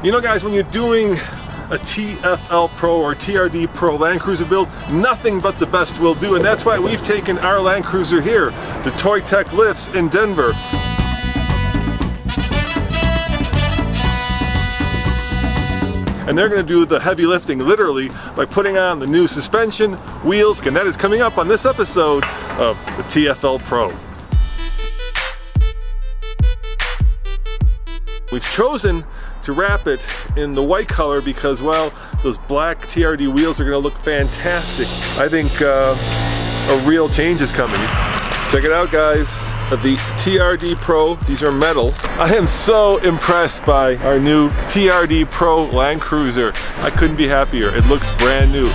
You know guys, when you're doing a TFLpro or TRD Pro Land Cruiser build, nothing but the best will do, and that's why we've taken our Land Cruiser here to Toy Tech Lifts in Denver. And they're going to do the heavy lifting literally by putting on the new suspension, wheels, and that is coming up on this episode of the TFLpro. We've chosen to wrap it in the white color because, well, those black TRD wheels are going to look fantastic. I think a real change is coming. Check it out, guys. The TRD Pro, these are metal. I am so impressed by our new TRD Pro Land Cruiser. I couldn't be happier. It looks brand new.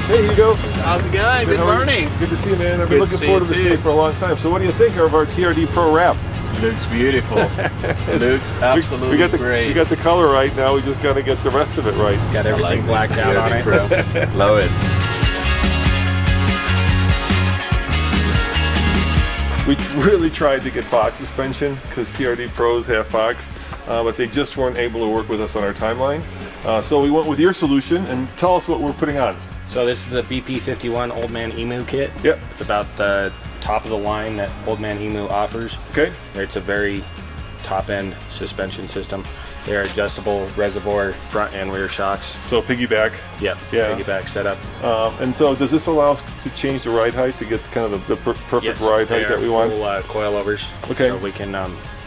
Hey Hugo. How's it going? Good morning. Good to see you, man. I've been looking forward to this day for a long time. So what do you think of our TRD Pro wrap? Looks beautiful. Looks absolutely great. We got the color right now. We just got to get the rest of it right. Got everything blacked out on it. Pro. Love it. We really tried to get Fox suspension because TRD Pros have Fox, but they just weren't able to work with us on our timeline. So we went with your solution, and tell us what we're putting on. So this is a BP51 Old Man Emu kit. Yep. It's about the top of the line that Old Man Emu offers. Okay. It's a very top end suspension system. They're adjustable reservoir front and rear shocks. So piggyback. Yep. Yeah. Piggyback setup. And so does this allow us to change the ride height to get kind of the perfect ride height that we want? Full, coilovers. Okay. So we can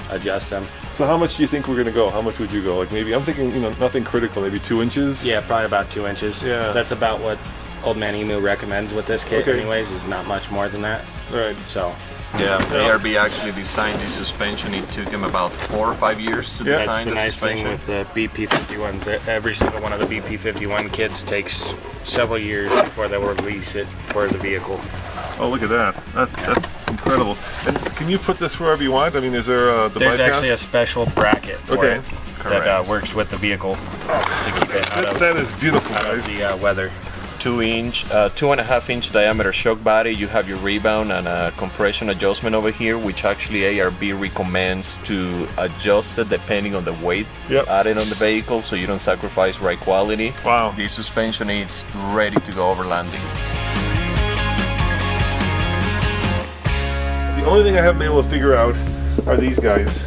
adjust them. So how much do you think we're going to go? How much would you go? Like maybe, I'm thinking, you know, nothing critical, maybe 2 inches? Yeah, probably about 2 inches. Yeah. That's about what Old Man Emu recommends with this kit anyways, is not much more than that. Right. So. Yeah, ARB actually designed this suspension. It took them about 4 or 5 years to design the nice suspension. Thing with the BP51s. Every single one of the BP51 kits takes several years before they will release it for the vehicle. Oh, look at that. That's incredible. And can you put this wherever you want? I mean, is there the There's bypass? actually a special bracket for it that works with the vehicle to keep it out of, that is beautiful, out guys. of the weather. 2.5 inch diameter shock body. You have your rebound and a compression adjustment over here, which actually ARB recommends to adjust it depending on the weight added on the vehicle, so you don't sacrifice ride quality. Wow. The suspension is ready to go over landing. The only thing I haven't been able to figure out are these guys.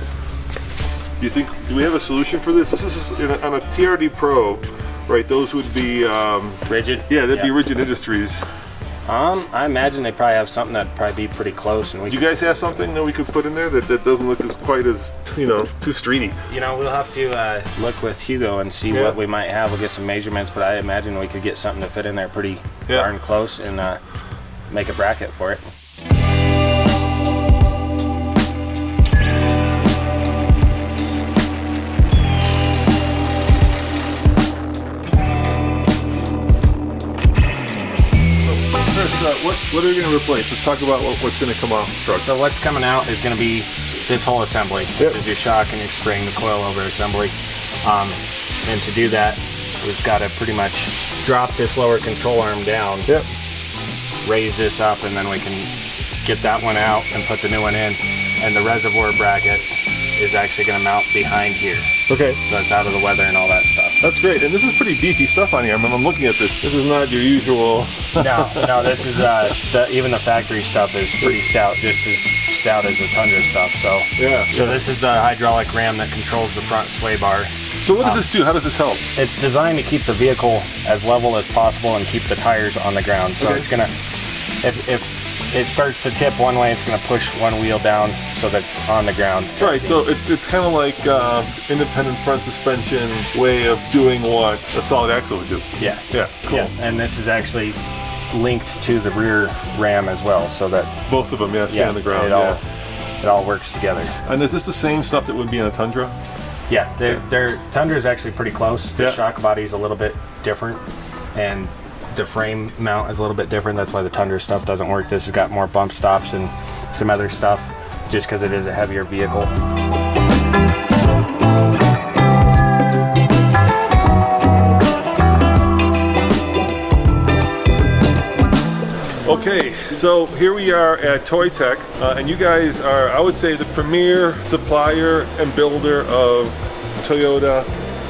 Do we have a solution for this? This is on a TRD Pro, right? Those would be Rigid? Yeah, that'd be Rigid Industries. I imagine they probably have something that'd probably be pretty close. And Do you guys have something that we could put in there that doesn't look quite as, you know, too streety? You know, we'll have to look with Hugo and see what we might have. We'll get some measurements, but I imagine we could get something to fit in there pretty darn close and make a bracket for it. What are we going to replace? Let's talk about what's going to come off the truck. So what's coming out is going to be this whole assembly. This is your shock and your spring, the coilover assembly. And to do that, we've got to pretty much drop this lower control arm down, raise this up, and then we can get that one out and put the new one in. And the reservoir bracket is actually going to mount behind here. Okay. So it's out of the weather and all that stuff. That's great. And this is pretty beefy stuff on here. I mean, I'm looking at this. This is not your usual. No, this is even the factory stuff is pretty stout, just as stout as the Tundra stuff. So this is the hydraulic ram that controls the front sway bar. So what does this do? How does this help? It's designed to keep the vehicle as level as possible and keep the tires on the ground. So it's gonna, if it starts to tip one way, it's gonna push one wheel down so that's on the ground. Right. So it's kind of like independent front suspension way of doing what a solid axle would do. Yeah. Yeah. Cool. Yeah. And this is actually linked to the rear ram as well, so that both of them stay on the ground. It all works together. And is this the same stuff that would be on a Tundra? Yeah, their Tundra is actually pretty close. The shock body is a little bit different, and the frame mount is a little bit different. That's why the Tundra stuff doesn't work. This has got more bump stops and some other stuff, just because it is a heavier vehicle. Okay, so here we are at Toy Tech, and you guys are, I would say, the premier supplier and builder of Toyota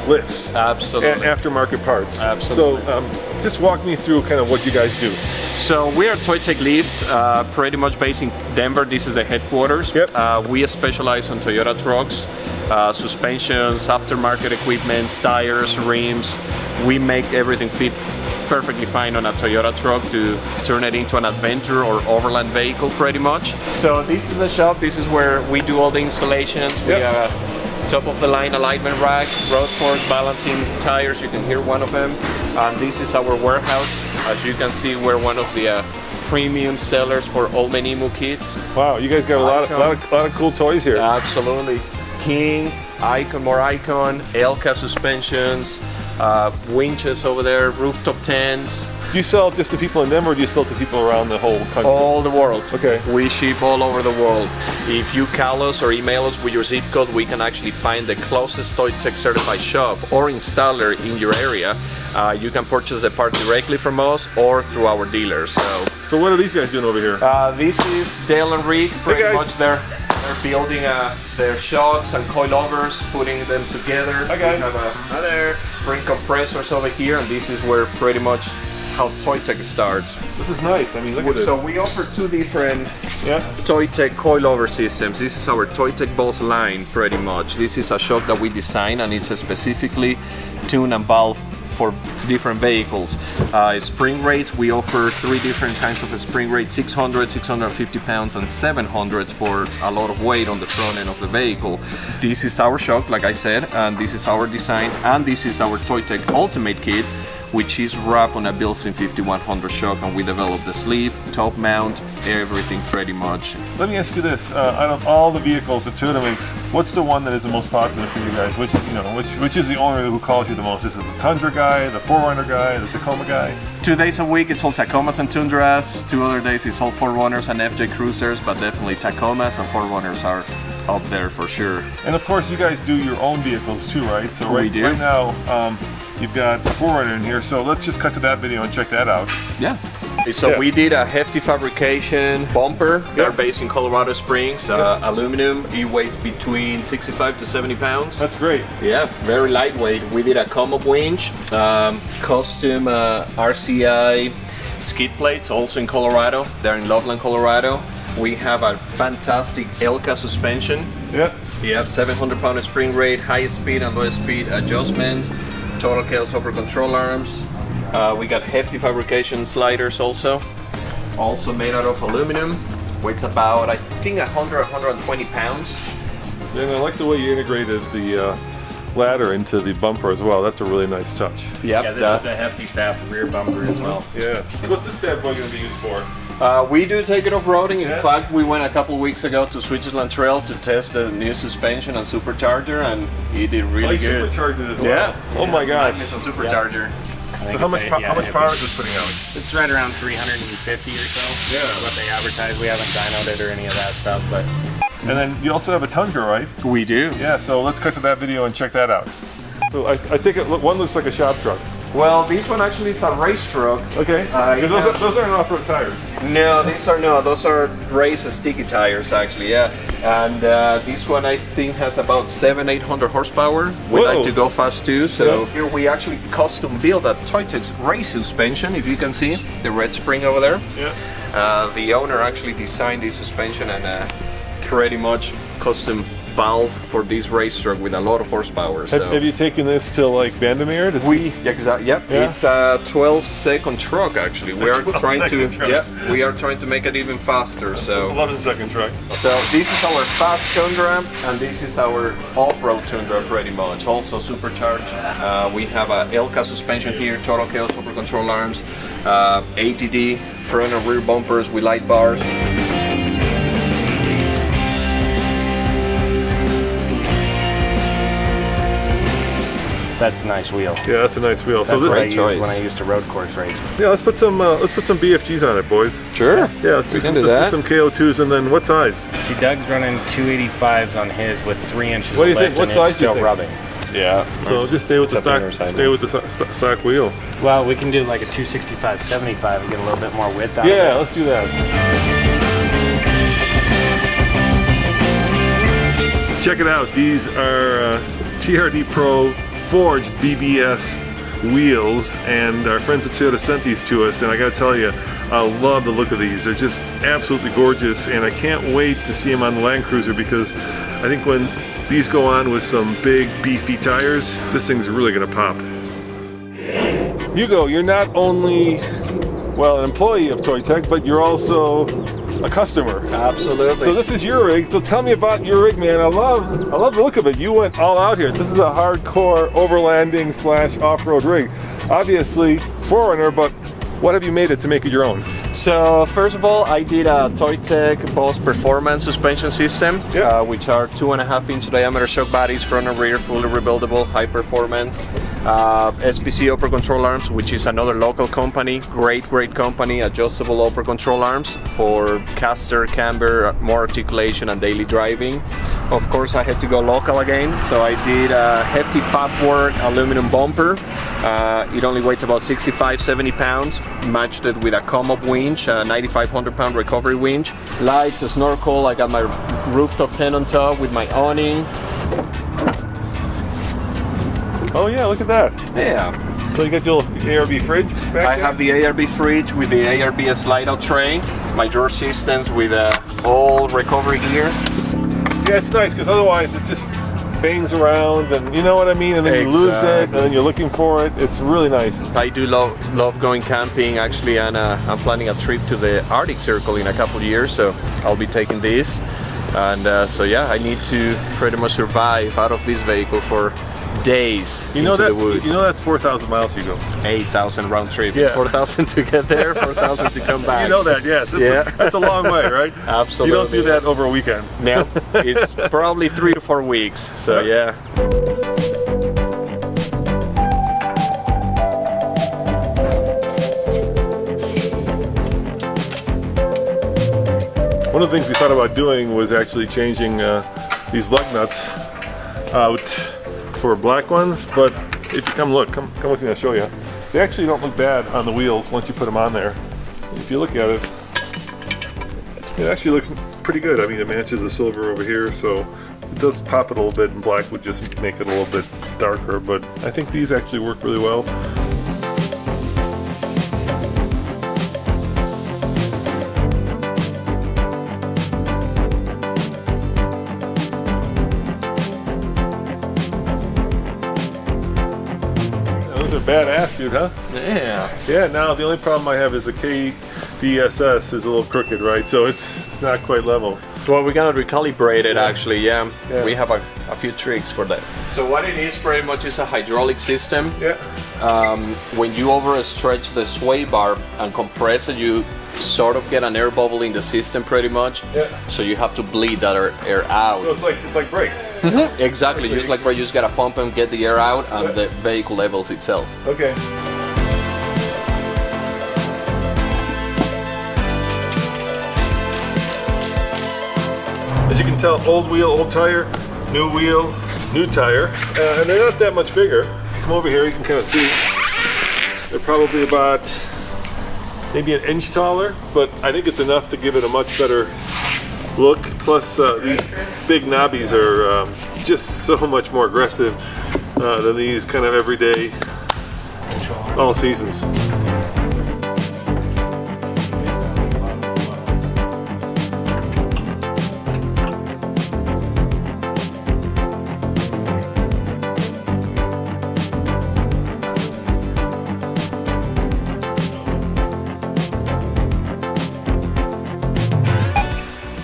lifts. Absolutely. And aftermarket parts. Absolutely. So just walk me through kind of what you guys do. So we are Toy Tech Lift, pretty much based in Denver. This is the headquarters. Yep. We specialize on Toyota trucks, suspensions, aftermarket equipment, tires, rims. We make everything fit perfectly fine on a Toyota truck to turn it into an adventure or overland vehicle pretty much. So this is the shop. This is where we do all the installations. We have a top of the line alignment rack, road forks, balancing tires. You can hear one of them. And this is our warehouse. As you can see, we're one of the premium sellers for all Menimo kits. Wow, you guys got a lot of cool toys here. Absolutely. King, Icon, more Icon, Elka suspensions, winches over there, rooftop tents. Do you sell just to people in Denver, or do you sell to people around the whole country? All the world. Okay. We ship all over the world. If you call us or email us with your zip code, we can actually find the closest Toy Tech certified shop or installer in your area. You can purchase the part directly from us or through our dealers. So what are these guys doing over here? This is Dale and Rick. Pretty much they're building their shocks and coilovers, putting them together. Hi guys. We have a spring compressors over here, and this is where pretty much how Toy Tech starts. This is nice. I mean, look at this. So we offer two different Toy Tech coilover systems. This is our Toy Tech Boss line, pretty much. This is a shock that we design, and it's specifically tuned and valved for different vehicles. Spring rates, we offer three different kinds of spring rates: 600, 650 pounds, and 700 for a lot of weight on the front end of the vehicle. This is our shock, like I said, and this is our design, and this is our Toy Tech Ultimate Kit, which is wrapped on a Bilson 5100 shock, and we developed the sleeve, top mount, everything pretty much. Let me ask you this: out of all the vehicles that Toyota makes, what's the one that is the most popular for you guys? Which is the owner who calls you the most? Is it the Tundra guy, the 4Runner guy, the Tacoma guy? 2 days a week it's all Tacomas and Tundras. 2 other days it's all 4Runners and FJ Cruisers, but definitely Tacomas and 4Runners are up there for sure. And of course, you guys do your own vehicles too, right? So We do. Right now, you've got the 4Runner in here. So let's just cut to that video and check that out. Yeah. So we did a hefty fabrication bumper. They're based in Colorado Springs, aluminum. It weighs between 65 to 70 pounds. That's great. Yeah, very lightweight. We did a come-up winch, custom RCI skid plates, also in Colorado. They're in Loveland, Colorado. We have a fantastic Elka suspension. Yeah. We have 700-pound spring rate, high speed and low speed adjustments, total chaos over control arms. We got hefty fabrication sliders also made out of aluminum. Weighs about, I think, 120 pounds. And I like the way you integrated the ladder into the bumper as well. That's a really nice touch. Yep, Yeah, this is a hefty fab rear bumper as well. Yeah. What's this bad boy going to be used for? We do take it off-roading. In fact, we went a couple weeks ago to Switzerland Trail to test the new suspension and supercharger, and it did really good. Supercharged it as well. Yeah. Oh my gosh. It's a supercharger. So how much power is this putting out? It's right around 350 or so. Yeah. What they advertise. We haven't dynoed it or any of that stuff, but. And then you also have a Tundra, right? We do. Yeah, so let's cut to that video and check that out. So I think one looks like a shop truck. Well, this one actually is a race truck. Okay. Those aren't off-road tires. No, those are race sticky tires actually, yeah. And this one I think has about 700-800 horsepower. We like to go fast too, so here we actually custom build a Toy Tech race suspension, if you can see the red spring over there. Yeah. The owner actually designed this suspension and pretty much custom valve for this race truck with a lot of horsepower. Have you taken this to like Vandermeer? It's a 12-second truck actually. We are trying to make it even faster. So 11-second truck. So this is our fast Tundra, and this is our off-road Tundra pretty much. Also supercharged. We have a Elka suspension here, total chaos over control arms, ATD front and rear bumpers with light bars. That's a nice wheel. Yeah, that's a nice wheel. That's what I use when I used to road course race. Yeah, let's put some BFGs on it, boys. Sure. Yeah, let's do some KO2s, and then what size? See, Doug's running 285s on his with 3 inches What do you of lift, think? What and size it's still do you think? rubbing. Yeah. So just stay with the stock wheel. Well, we can do like a 265/75 and get a little bit more width out of it. Yeah, let's do that. Check it out. These are TFLpro forged BBS wheels, and our friends at Toyota sent these to us, and I gotta tell you, I love the look of these. They're just absolutely gorgeous, and I can't wait to see them on the Land Cruiser, because I think when these go on with some big beefy tires, this thing's really gonna pop. Hugo, you're not only, well, an employee of Toy Tech, but you're also a customer. Absolutely. So this is your rig. So tell me about your rig, man. I love the look of it. You went all out here. This is a hardcore overlanding / off-road rig. Obviously, Forerunner, but what have you made it to make it your own? So first of all, I did a Toy Tech Boss Performance suspension system, which are 2.5-inch diameter shock bodies, front and rear, fully rebuildable, high performance. SPC upper control arms, which is another local company, great company, adjustable upper control arms for caster, camber, more articulation and daily driving. Of course, I had to go local again, so I did a hefty Fabwork aluminum bumper. It only weighs about 65-70 pounds, matched it with a come-up winch, a 9,500 pound recovery winch. Lights, a snorkel, I got my rooftop tent on top with my awning. Oh yeah, look at that. Yeah. So you got your ARB fridge back there? I have the ARB fridge with the ARB slide-out tray, my drawer systems with all recovery gear. Yeah, it's nice, because otherwise it just bangs around, and you know what I mean, and then you lose it, and then you're looking for it. It's really nice. I do love going camping, actually, and I'm planning a trip to the Arctic Circle in a couple of years, so I'll be taking this. And so yeah, I need to pretty much survive out of this vehicle for days into the woods. You know that's 4,000 miles, Hugo. 8,000 round trip. Yeah. It's 4,000 to get there, 4,000 to come back. You know that, yeah. That's a long way, right? Absolutely. You don't do that over a weekend. No, it's probably 3 to 4 weeks. So yeah. One of the things we thought about doing was actually changing these lug nuts out for black ones, but if you come with me, I'll show you. They actually don't look bad on the wheels once you put them on there. If you look at it, it actually looks pretty good. I mean, it matches the silver over here, so it does pop it a little bit, and black would just make it a little bit darker, but I think these actually work really well. Badass, dude, huh? Yeah. Yeah, now the only problem I have is the KDSS is a little crooked, right? So it's not quite level. Well, we're gonna recalibrate it actually, yeah. We have a few tricks for that. So what it is pretty much is a hydraulic system. Yeah. When you overstretch the sway bar and compress it, you sort of get an air bubble in the system pretty much. Yeah. So you have to bleed that air out. So it's like brakes. Mm-hmm. Exactly, just like where you just gotta pump and get the air out, and the vehicle levels itself. Okay. As you can tell, old wheel, old tire, new wheel, new tire, and they're not that much bigger. Come over here, you can kind of see. They're probably about maybe an inch taller, but I think it's enough to give it a much better look. Plus, these big knobbies are just so much more aggressive than these kind of everyday, all seasons.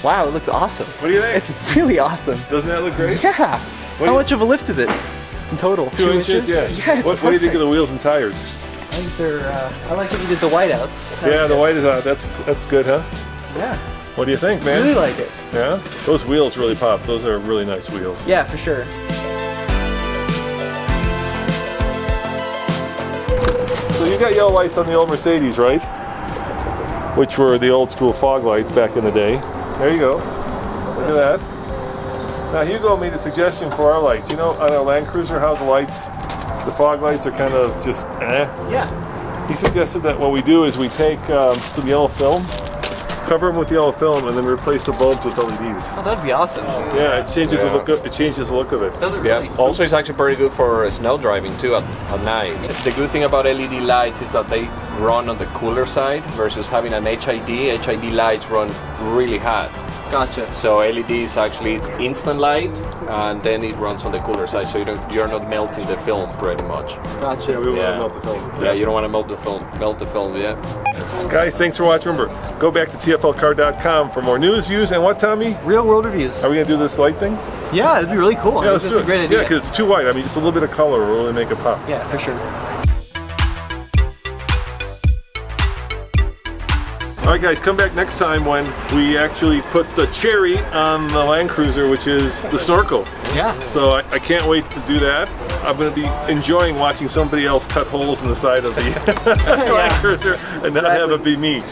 Wow, it looks awesome. What do you think? It's really awesome. Doesn't that look great? Yeah. How much of a lift is it in total? 2 inches? Yeah. Yeah, What do you think of the wheels and tires? I think they're. I like that you did the whiteouts. Yeah, the white is out. That's good, huh? Yeah. What do you think, I man? really like it. Yeah? Those wheels really pop. Those are really nice wheels. Yeah, for sure. So you got yellow lights on the old Mercedes, right? Which were the old school fog lights back in the day. There you go. Look at that. Now Hugo made a suggestion for our lights. You know, on our Land Cruiser, how the lights, the fog lights are kind of just Yeah. He suggested that what we do is we take some yellow film, cover them with yellow film, and then replace the bulbs with LEDs. Oh, that'd be awesome. Yeah, it changes the look. It changes the look of it. Does it really? Also, it's actually pretty good for snow driving too at night. The good thing about LED lights is that they run on the cooler side versus having an HID. HID lights run really hot. Gotcha. So LED is actually it's instant light, and then it runs on the cooler side, so you're not melting the film pretty much. Gotcha. Yeah, we want to melt the film. Yeah, you don't want to melt the film. Yeah. Guys, thanks for watching. Remember, go back to TFLcar.com for more news, views, and what, Tommy? Real world reviews. Are we gonna do this light thing? Yeah, it'd be really cool. Yeah, let's do it. That's a great idea. Yeah, because it's too white. I mean, just a little bit of color will really make it pop. Yeah, for sure. All right, guys, come back next time when we actually put the cherry on the Land Cruiser, which is the snorkel. Yeah. So I can't wait to do that. I'm going to be enjoying watching somebody else cut holes in the side of the Land Cruiser and not have it be me.